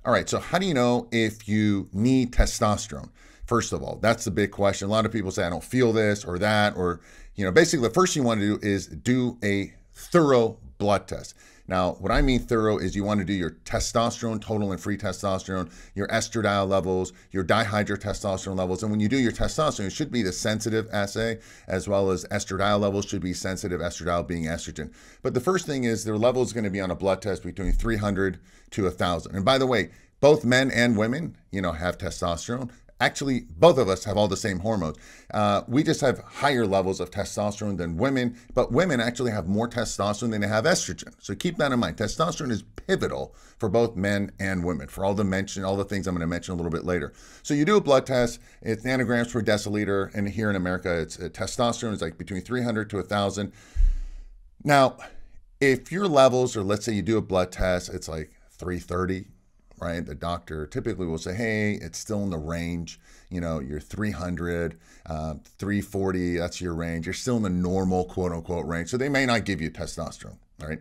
All right, so how do you know if you need testosterone? First of all, that's the big question. A lot of people say, I don't feel this or that, or, basically the first thing you want to do is do a thorough blood test. Now, what I mean thorough is you want to do your testosterone, total and free testosterone, your estradiol levels, your dihydrotestosterone levels. And when you do your testosterone, it should be the sensitive assay, as well as estradiol levels should be sensitive, estradiol being estrogen. But the first thing is their level is going to be on a blood test between 300 to 1,000. And by the way, both men and women, have testosterone. Actually, both of us have all the same hormones. We just have higher levels of testosterone than women, but women actually have more testosterone than they have estrogen. So keep that in mind. Testosterone is pivotal for both men and women, for all the things I'm going to mention a little bit later. So you do a blood test, it's nanograms per deciliter, and here in America, it's testosterone is like between 300 to 1,000. Now, if your levels, or let's say you do a blood test, it's like 330, right? The doctor typically will say, hey, it's still in the range. You're 300, 340, that's your range. You're still in the normal, quote unquote, range. So they may not give you testosterone, right?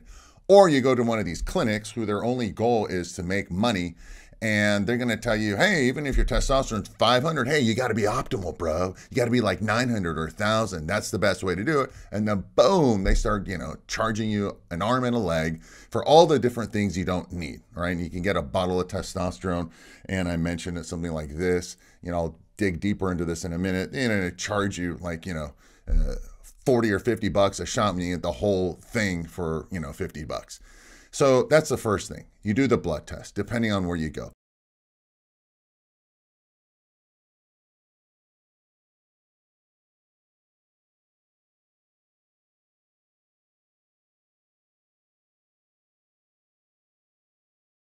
Or you go to one of these clinics who their only goal is to make money, and they're going to tell you, hey, even if your testosterone's 500, hey, you got to be optimal, bro. You got to be like 900 or 1,000. That's the best way to do it. And then boom, they start, charging you an arm and a leg for all the different things you don't need, right? And you can get a bottle of testosterone, and I mentioned it, something like this. I'll dig deeper into this in a minute, and charge you like, 40 or 50 bucks a shot, and you get the whole thing for, 50 bucks. So that's the first thing. You do the blood test, depending on where you go.